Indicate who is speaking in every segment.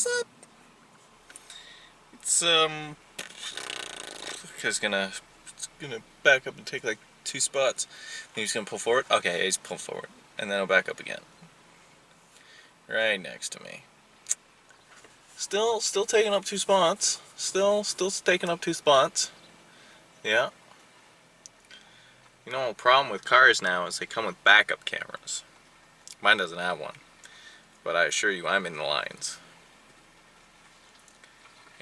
Speaker 1: What's up? It's gonna back up and take like 2 spots. And he's gonna pull forward. Okay, he's pulled forward, and then he'll back up again. Right next to me. Still taking up 2 spots. Still taking up 2 spots. Yeah. You know, the problem with cars now is they come with backup cameras. Mine doesn't have one, but I assure you, I'm in the lines.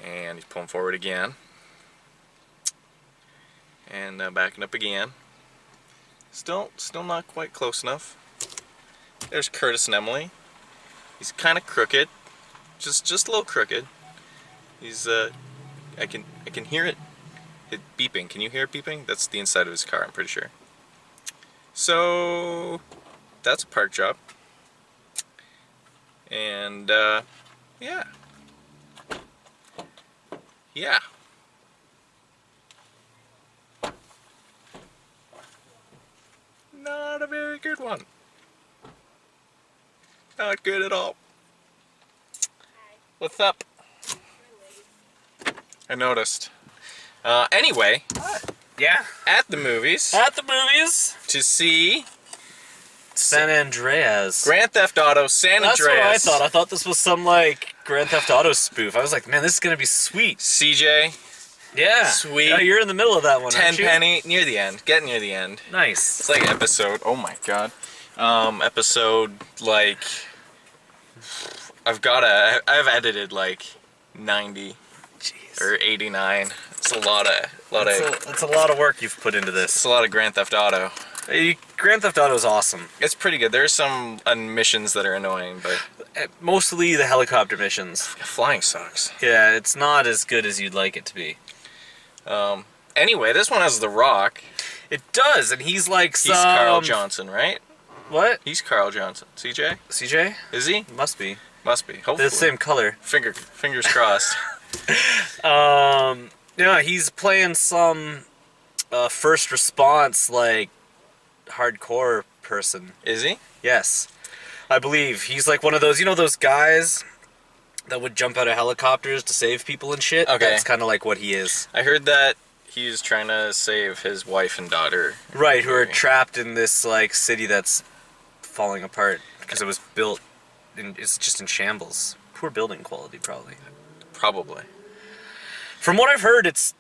Speaker 1: And he's pulling forward again. And backing up again. Still not quite close enough. There's Curtis and Emily. He's kind of crooked, just a little crooked. He's I can hear it beeping. Can you hear it beeping? That's the inside of his car, I'm pretty sure. So that's a park job. And yeah. Yeah. Not a very good one. Not good at all. What's up? I noticed. Anyway.
Speaker 2: Yeah.
Speaker 1: At the movies.
Speaker 2: At the movies.
Speaker 1: To see
Speaker 2: San Andreas.
Speaker 1: Grand Theft Auto San Andreas.
Speaker 2: That's what I thought. I thought this was some like Grand Theft Auto spoof. I was like, man, this is gonna be sweet.
Speaker 1: CJ.
Speaker 2: Yeah.
Speaker 1: Sweet.
Speaker 2: Yeah, you're in the middle of that one.
Speaker 1: Tenpenny. Near the end. Getting near the end.
Speaker 2: Nice.
Speaker 1: It's like episode. Oh my god. Episode like. I've edited like 90.
Speaker 2: Jeez.
Speaker 1: Or 89. It's a lot of.
Speaker 2: That's a lot of work you've put into this.
Speaker 1: It's a lot of Grand Theft Auto.
Speaker 2: Grand Theft Auto is awesome.
Speaker 1: It's pretty good. There's some missions that are annoying, but
Speaker 2: Mostly the helicopter missions.
Speaker 1: flying sucks.
Speaker 2: Yeah, it's not as good as you'd like it to be.
Speaker 1: Anyway, this one has The Rock.
Speaker 2: It does, and he's like some...
Speaker 1: He's Carl Johnson, right?
Speaker 2: What?
Speaker 1: He's Carl Johnson. CJ?
Speaker 2: CJ?
Speaker 1: Is he?
Speaker 2: Must be.
Speaker 1: Must be. Hopefully.
Speaker 2: They're the same color.
Speaker 1: Fingers crossed.
Speaker 2: Yeah, he's playing some first response, like, hardcore person.
Speaker 1: Is he?
Speaker 2: Yes. I believe. He's like one of those, you know those guys that would jump out of helicopters to save people and shit?
Speaker 1: Okay.
Speaker 2: That's kind of like what he is.
Speaker 1: I heard that he's trying to save his wife and daughter.
Speaker 2: Right, who are trapped in this, like, city that's falling apart because it was built, it's just in shambles. Poor building quality, probably.
Speaker 1: Probably.
Speaker 2: From what I've heard, its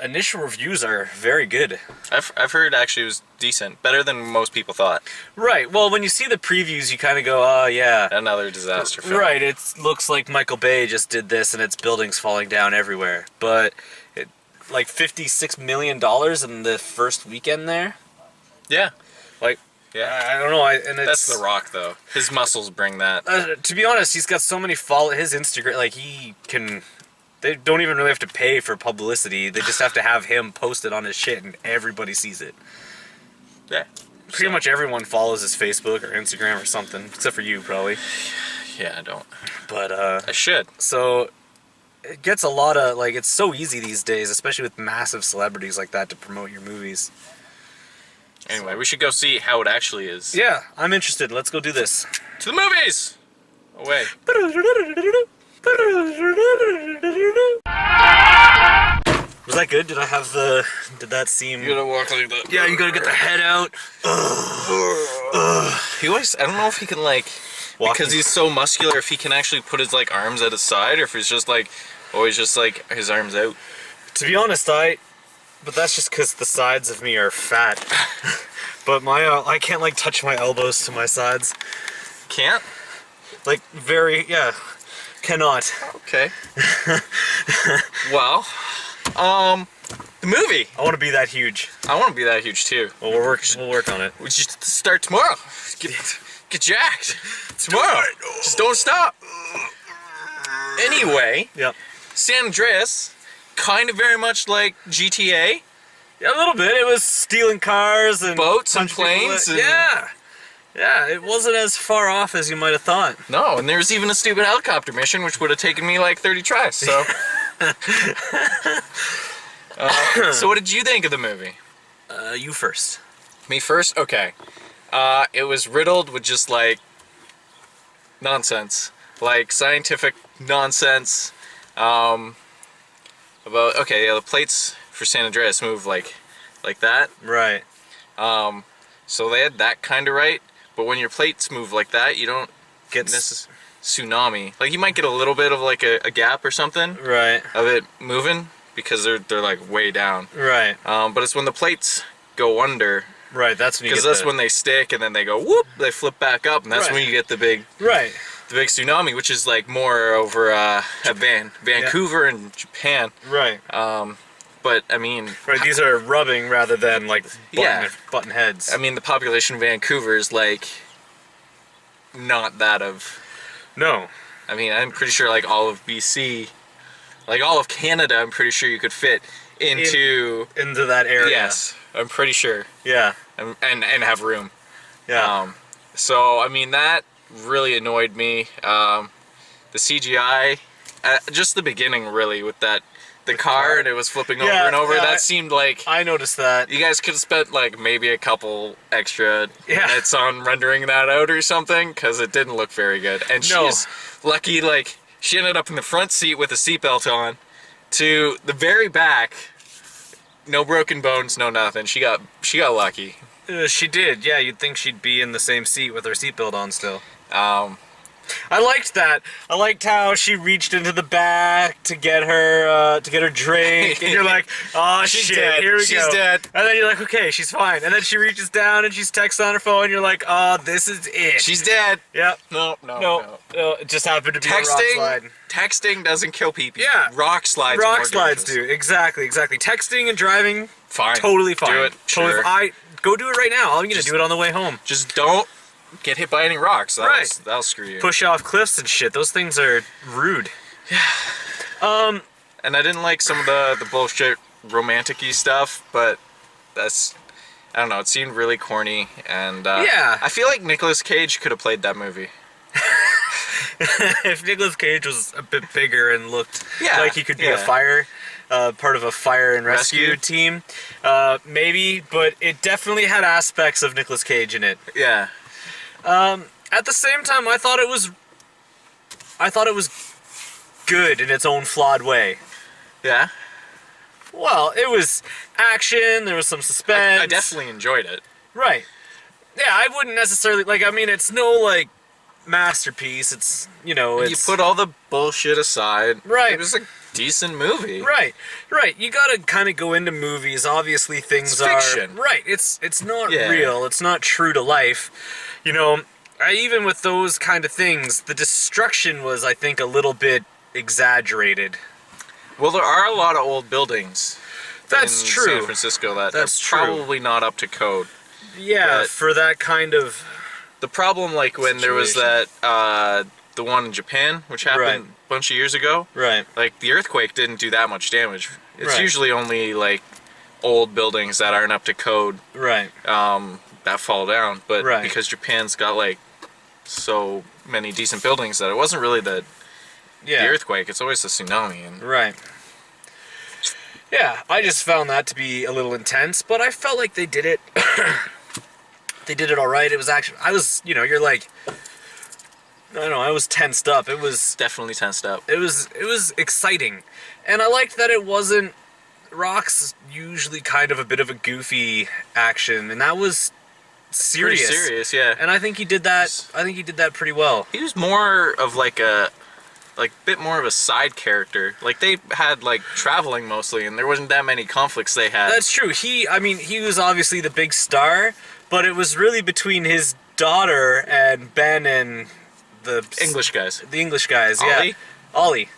Speaker 2: initial reviews are very good.
Speaker 1: I've heard actually it was decent. Better than most people thought.
Speaker 2: Right, well, when you see the previews, you kind of go, oh, yeah.
Speaker 1: Another disaster film.
Speaker 2: Right, it looks like Michael Bay just did this and its buildings falling down everywhere. But, like, $56 million in the first weekend there?
Speaker 1: Yeah.
Speaker 2: Like,
Speaker 1: Yeah.
Speaker 2: I don't know. And
Speaker 1: That's The Rock, though. His muscles bring that.
Speaker 2: To be honest, he's got so many his Instagram, like, he can... They don't even really have to pay for publicity. They just have to have him post it on his shit and everybody sees it.
Speaker 1: Yeah.
Speaker 2: Pretty much everyone follows his Facebook or Instagram or something, except for you, probably.
Speaker 1: Yeah, I don't.
Speaker 2: But,
Speaker 1: I should.
Speaker 2: So, it gets a lot of, like, it's so easy these days, especially with massive celebrities like that, to promote your movies.
Speaker 1: Anyway, we should go see how it actually is.
Speaker 2: Yeah, I'm interested. Let's go do this.
Speaker 1: To the movies! Away.
Speaker 2: Was that good? Did that seem...
Speaker 1: You gotta walk like that.
Speaker 2: Yeah, you gotta get the head out.
Speaker 1: He always, I don't know if he can like, because he's so muscular, if he can actually put his like arms at his side, or if he's just like, always just like his arms out.
Speaker 2: To be honest, but that's just because the sides of me are fat. But I can't like touch my elbows to my sides.
Speaker 1: Can't?
Speaker 2: Like cannot.
Speaker 1: Okay. Well, the movie.
Speaker 2: I want to be that huge.
Speaker 1: I want to be that huge too.
Speaker 2: Well, we'll work on it.
Speaker 1: We should start tomorrow. Get jacked. Tomorrow. Just don't stop. Anyway.
Speaker 2: Yep.
Speaker 1: San Andreas, kind of very much like GTA.
Speaker 2: Yeah, a little bit. It was stealing cars and
Speaker 1: boats and planes.
Speaker 2: Yeah, it wasn't as far off as you might have thought.
Speaker 1: No, and there was even a stupid helicopter mission, which would have taken me like 30 tries. So, so what did you think of the movie?
Speaker 2: You first.
Speaker 1: Me first? Okay. It was riddled with just like nonsense. like scientific nonsense about the plates for San Andreas move like that.
Speaker 2: Right.
Speaker 1: So they had that kind of right, but when your plates move like that, you don't get this tsunami. Like you might get a little bit of like a gap or something.
Speaker 2: Right.
Speaker 1: Of it moving because they're like way down.
Speaker 2: Right.
Speaker 1: But it's when the plates go under.
Speaker 2: Right. That's when you get
Speaker 1: because that's when they stick and then they go whoop. They flip back up, and that's when you get the big.
Speaker 2: Right.
Speaker 1: The big tsunami, which is like more over at Vancouver and Japan.
Speaker 2: Right.
Speaker 1: But I mean,
Speaker 2: right. These are rubbing rather than like button heads.
Speaker 1: I mean, the population of Vancouver is like not that of.
Speaker 2: No.
Speaker 1: I mean, I'm pretty sure like all of BC, like all of Canada, I'm pretty sure you could fit into
Speaker 2: that area.
Speaker 1: Yes, I'm pretty sure.
Speaker 2: Yeah.
Speaker 1: And have room.
Speaker 2: Yeah.
Speaker 1: So I mean that really annoyed me. The CGI, just the beginning really with the car and it was flipping over and over. That seemed like
Speaker 2: I noticed that.
Speaker 1: You guys could have spent like maybe a couple extra minutes on rendering that out or something because it didn't look very good. And she's lucky, like she ended up in the front seat with a seatbelt on to the very back. No broken bones, no nothing. She got lucky.
Speaker 2: She did. Yeah, you'd think she'd be in the same seat with her seatbelt on still. I liked that. I liked how she reached into the back to get her drink, and you're like, "Oh
Speaker 1: she's
Speaker 2: shit,
Speaker 1: dead.
Speaker 2: here we go."
Speaker 1: She's dead.
Speaker 2: And then you're like, "Okay, she's fine." And then she reaches down and she's texting on her phone. And you're like, "Oh, this is it."
Speaker 1: She's dead.
Speaker 2: Yep.
Speaker 1: No.
Speaker 2: It just happened to be a rock slide.
Speaker 1: Texting doesn't kill people.
Speaker 2: Yeah.
Speaker 1: Rock slides.
Speaker 2: Rock slides do. Exactly. Texting and driving.
Speaker 1: Fine.
Speaker 2: Totally fine.
Speaker 1: Do it.
Speaker 2: Totally.
Speaker 1: Sure.
Speaker 2: Go do it right now. I'm gonna do it on the way home.
Speaker 1: Just don't get hit by any rocks. That'll screw you.
Speaker 2: Push off cliffs and shit. Those things are rude.
Speaker 1: Yeah. And I didn't like some of the bullshit romantic-y stuff, but that's, I don't know, it seemed really corny, and I feel like Nicolas Cage could have played that movie.
Speaker 2: If Nicolas Cage was a bit bigger and looked like he could be part of a fire and rescue team, maybe, but it definitely had aspects of Nicolas Cage in it.
Speaker 1: Yeah.
Speaker 2: At the same time, I thought it was good in its own flawed way.
Speaker 1: Yeah?
Speaker 2: Well, it was action, there was some suspense.
Speaker 1: I definitely enjoyed it.
Speaker 2: Right. Yeah, I wouldn't necessarily, it's no, masterpiece. It's,
Speaker 1: You put all the bullshit aside.
Speaker 2: Right.
Speaker 1: It was a decent movie.
Speaker 2: Right. You gotta kind of go into movies. Obviously, things
Speaker 1: it's fiction.
Speaker 2: are... Right. It's not real. It's not true to life. Even with those kind of things, the destruction was, I think, a little bit exaggerated.
Speaker 1: Well, there are a lot of old buildings in
Speaker 2: true.
Speaker 1: San Francisco that's
Speaker 2: true.
Speaker 1: probably not up to code.
Speaker 2: Yeah, for that kind of...
Speaker 1: The problem, when there was that, the one in Japan, which happened a bunch of years ago.
Speaker 2: Right.
Speaker 1: The earthquake didn't do that much damage. It's usually only, old buildings that aren't up to code.
Speaker 2: Right.
Speaker 1: That fall down. But because Japan's got, so many decent buildings that it wasn't really the earthquake, it's always the tsunami. And
Speaker 2: right. Yeah, I just found that to be a little intense, but I felt like they did it. They did it all right. It was actually, you're like, I don't know, I was tensed up. It was
Speaker 1: definitely tensed up.
Speaker 2: It was exciting, and I liked that it wasn't. Rock's usually kind of a bit of a goofy action, and that was serious.
Speaker 1: Pretty serious, yeah.
Speaker 2: And I think he did that. I think he did that pretty well.
Speaker 1: He was more of a bit more of a side character. They had traveling mostly, and there wasn't that many conflicts they had.
Speaker 2: That's true. He was obviously the big star, but it was really between his daughter and Ben and the
Speaker 1: English guys.
Speaker 2: The English guys,
Speaker 1: Ollie?
Speaker 2: Ollie.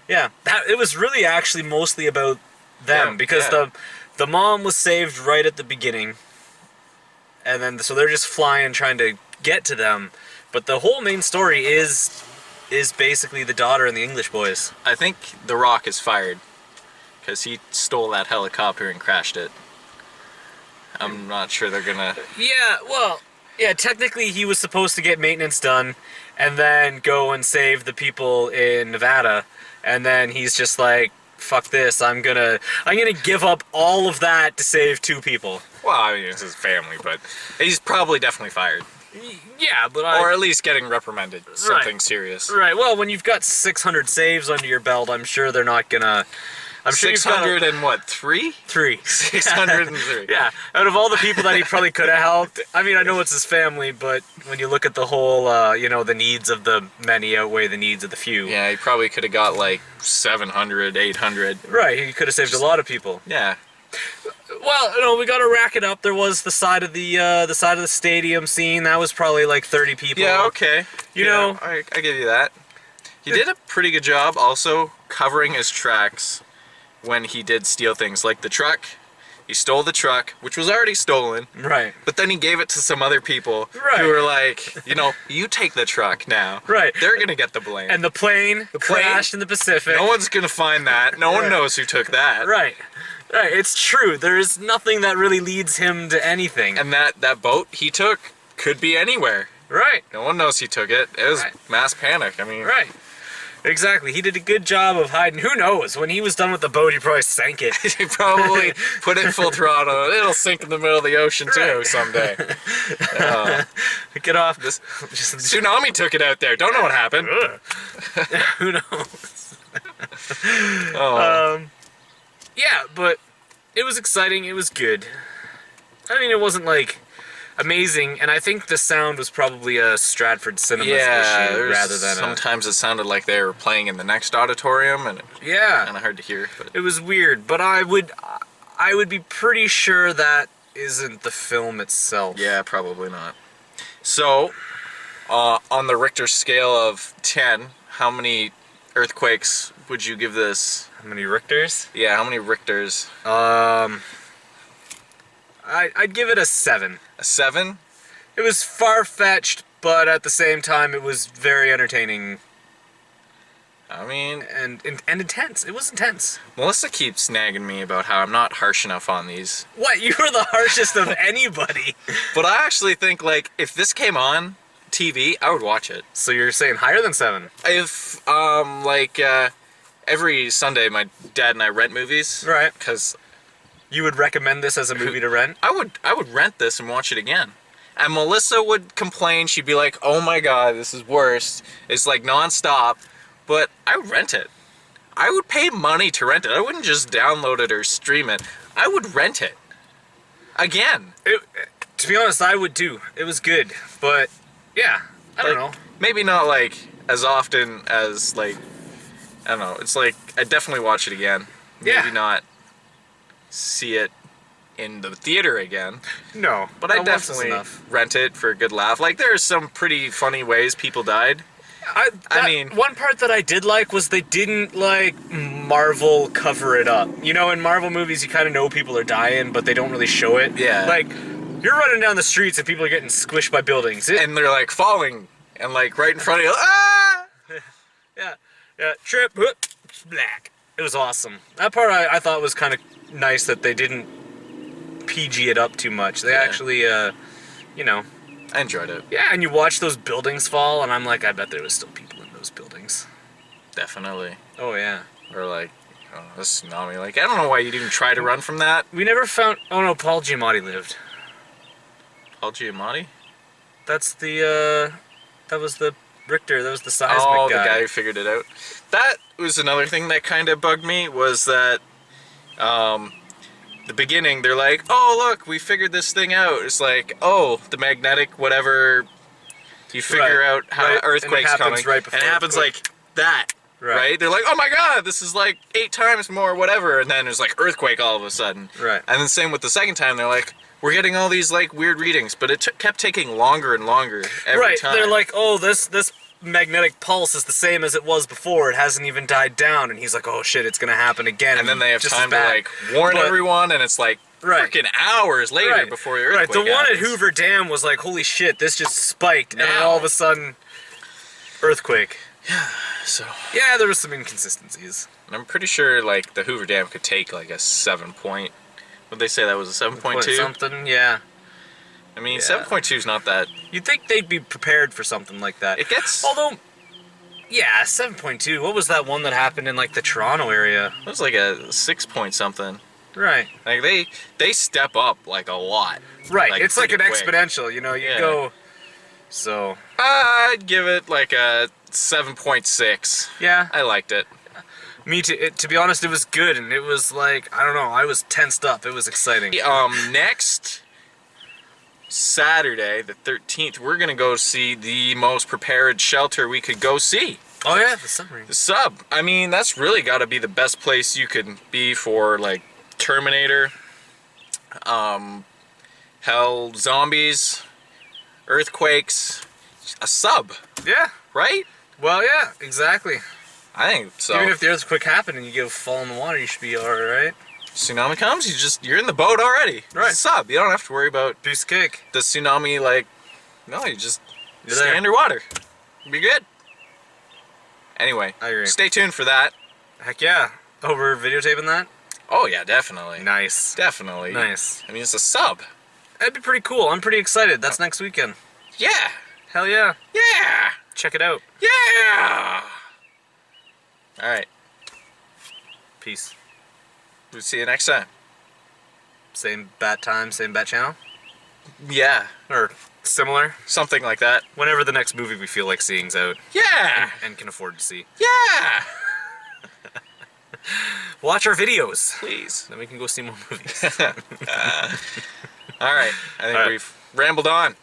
Speaker 2: Yeah. It was really actually mostly about them because the mom was saved right at the beginning. And then so they're just flying trying to get to them, but the whole main story is basically the daughter and the English boys.
Speaker 1: I think The Rock is fired because he stole that helicopter and crashed it. I'm not sure they're gonna...
Speaker 2: Yeah, well, technically he was supposed to get maintenance done and then go and save the people in Nevada, and then he's just like, fuck this, I'm gonna give up all of that to save 2 people.
Speaker 1: Well, I mean, it's his family, but he's probably definitely fired.
Speaker 2: Yeah, but
Speaker 1: or at least getting reprimanded. Something serious.
Speaker 2: Right. Well, when you've got 600 saves under your belt, I'm sure they're not gonna. I'm sure
Speaker 1: 600 and what? 3?
Speaker 2: 3.
Speaker 1: 603.
Speaker 2: Yeah. Out of all the people that he probably could have helped, I mean, I know it's his family, but when you look at the whole, the needs of the many outweigh the needs of the few.
Speaker 1: Yeah, he probably could have got like 700, 800.
Speaker 2: Right. He could have saved a lot of people.
Speaker 1: Yeah.
Speaker 2: Well, we got to rack it up. There was the side of the stadium scene. That was probably like 30 people.
Speaker 1: Yeah. Okay.
Speaker 2: You know,
Speaker 1: I give you that. He did a pretty good job also covering his tracks when he did steal things like the truck. He stole the truck, which was already stolen.
Speaker 2: Right.
Speaker 1: But then he gave it to some other people
Speaker 2: Right.
Speaker 1: who were like, you take the truck now.
Speaker 2: Right.
Speaker 1: They're going to get the blame.
Speaker 2: And the plane crashed in the Pacific.
Speaker 1: No one's going to find that. No one knows who took that.
Speaker 2: Right. Right. It's true. There is nothing that really leads him to anything.
Speaker 1: And that boat he took could be anywhere.
Speaker 2: Right.
Speaker 1: No one knows he took it. It was
Speaker 2: Right.
Speaker 1: mass panic. I mean,
Speaker 2: Right. Exactly. He did a good job of hiding. Who knows? When he was done with the boat, he probably sank it.
Speaker 1: he probably put it full throttle. It'll sink in the middle of the ocean too
Speaker 2: Right.
Speaker 1: someday.
Speaker 2: Get off.
Speaker 1: This tsunami took it out there. Don't know what happened.
Speaker 2: Who knows?
Speaker 1: Oh.
Speaker 2: Yeah, but it was exciting. It was good. I mean, it wasn't like amazing, and I think the sound was probably a Stratford Cinemas issue rather than
Speaker 1: sometimes it sounded like they were playing in the next auditorium, and it was kind of hard to hear. But
Speaker 2: it was weird. But I would be pretty sure that isn't the film itself.
Speaker 1: yeah, probably not. So, on the Richter scale of 10, how many earthquakes would you give this?
Speaker 2: How many Richters?
Speaker 1: Yeah, how many Richters?
Speaker 2: I'd give it a 7.
Speaker 1: A 7?
Speaker 2: It was far-fetched, but at the same time, it was very entertaining
Speaker 1: I mean,
Speaker 2: and intense. It was intense.
Speaker 1: Melissa keeps nagging me about how I'm not harsh enough on these.
Speaker 2: What? You were the harshest of anybody.
Speaker 1: But I actually think, like, if this came on TV, I would watch it.
Speaker 2: So you're saying higher than 7?
Speaker 1: If, every Sunday my dad and I rent movies.
Speaker 2: Right.
Speaker 1: Because
Speaker 2: You would recommend this as a movie to rent?
Speaker 1: I would rent this and watch it again. And Melissa would complain. She'd be like, "Oh my God, this is worse. It's like nonstop." But I would rent it. I would pay money to rent it. I wouldn't just download it or stream it. I would rent it. Again.
Speaker 2: To be honest, I would too. It was good. But, yeah, I don't know.
Speaker 1: Maybe not, like, as often as, like, I don't know. It's like, I'd definitely watch it again.
Speaker 2: Yeah.
Speaker 1: Maybe not see it in the theater again.
Speaker 2: No.
Speaker 1: But I definitely rent it for a good laugh. Like, there's some pretty funny ways people died. I mean,
Speaker 2: one part that I did like was they didn't like Marvel cover it up. You know, in Marvel movies, you kind of know people are dying, but they don't really show it.
Speaker 1: Yeah.
Speaker 2: Like, you're running down the streets and people are getting squished by buildings.
Speaker 1: And they're like falling, and like right in front of you. Ah!
Speaker 2: Yeah. Trip. Whoop, black. It was awesome. That part I thought was kind of nice that they didn't PG it up too much. They actually,
Speaker 1: I enjoyed it.
Speaker 2: Yeah, and you watch those buildings fall, and I'm like, I bet there was still people in those buildings.
Speaker 1: Definitely.
Speaker 2: Oh, yeah.
Speaker 1: Or like, I don't know, this tsunami. Like, I don't know why you didn't try to run from that.
Speaker 2: We never found... Oh, no, Paul Giamatti lived.
Speaker 1: Paul Giamatti?
Speaker 2: That's the, that was the Richter. That was the seismic guy.
Speaker 1: Oh, the guy who figured it out. That was another thing that kind of bugged me, was that, the beginning, they're like, oh, look, we figured this thing out. It's like, oh, the magnetic whatever, you figure out how earthquake's coming.
Speaker 2: Right
Speaker 1: and it happens like that, right? They're like, oh my God, this is like 8 times more whatever. And then there's like earthquake all of a sudden.
Speaker 2: Right.
Speaker 1: And then same with the second time, they're like, we're getting all these like weird readings. But it kept taking longer and longer every time.
Speaker 2: They're like, oh, this magnetic pulse is the same as it was before. It hasn't even died down. And he's like, oh shit, it's gonna happen again.
Speaker 1: And then they have time to like warn everyone, and it's like freaking hours later before the earthquake
Speaker 2: the one at
Speaker 1: happens.
Speaker 2: Hoover Dam was like, holy shit, this just spiked, and then all of a sudden, earthquake.
Speaker 1: Yeah. So
Speaker 2: yeah, there was some inconsistencies.
Speaker 1: I'm pretty sure like the Hoover Dam could take like a 7 point. Would they say that was a 7.2?
Speaker 2: Something, yeah.
Speaker 1: I mean, 7.2 is not that.
Speaker 2: You'd think they'd be prepared for something like that.
Speaker 1: It gets.
Speaker 2: Although, yeah, 7.2. What was that one that happened in like the Toronto area?
Speaker 1: It was like a 6 point something.
Speaker 2: Right.
Speaker 1: Like they step up like a lot.
Speaker 2: Right.
Speaker 1: Like,
Speaker 2: it's like an
Speaker 1: pretty quick.
Speaker 2: exponential. You know, you go. So
Speaker 1: I'd give it like a 7.6.
Speaker 2: yeah,
Speaker 1: I liked it.
Speaker 2: me too. To be honest, it was good, and it was like, I don't know, I was tensed up. It was exciting.
Speaker 1: Next Saturday, the 13th, we're gonna go see the most prepared shelter we could go see.
Speaker 2: Oh yeah, the submarine.
Speaker 1: The Sub. I mean, that's really got to be the best place you could be for like Terminator, hell, zombies, earthquakes. A Sub,
Speaker 2: Yeah.
Speaker 1: right?
Speaker 2: Well, yeah, exactly.
Speaker 1: I think so.
Speaker 2: Even if the earthquake happened and you get fall in the water, you should be alright.
Speaker 1: Tsunami comes, you're in the boat already.
Speaker 2: Right.
Speaker 1: It's a Sub. You don't have to worry about
Speaker 2: Piece of cake.
Speaker 1: the tsunami. Like, no, you just
Speaker 2: You're
Speaker 1: stay
Speaker 2: there.
Speaker 1: underwater. Be good. Anyway,
Speaker 2: I agree.
Speaker 1: stay tuned for that.
Speaker 2: Heck yeah. Oh, we're videotaping that?
Speaker 1: Oh yeah, definitely.
Speaker 2: Nice.
Speaker 1: Definitely.
Speaker 2: Nice.
Speaker 1: I mean, it's a Sub.
Speaker 2: That'd be pretty cool. I'm pretty excited. That's next weekend.
Speaker 1: Yeah.
Speaker 2: Hell yeah.
Speaker 1: Yeah.
Speaker 2: Check it out.
Speaker 1: Yeah. All right.
Speaker 2: Peace.
Speaker 1: We'll see you next time.
Speaker 2: Same bat time, same bat channel?
Speaker 1: Yeah.
Speaker 2: Or similar?
Speaker 1: Something like that.
Speaker 2: Whenever the next movie we feel like seeing's out
Speaker 1: Yeah.
Speaker 2: and can afford to see.
Speaker 1: Yeah.
Speaker 2: Watch our videos.
Speaker 1: Please.
Speaker 2: Then we can go see more movies.
Speaker 1: All right. I think
Speaker 2: All right.
Speaker 1: we've rambled on.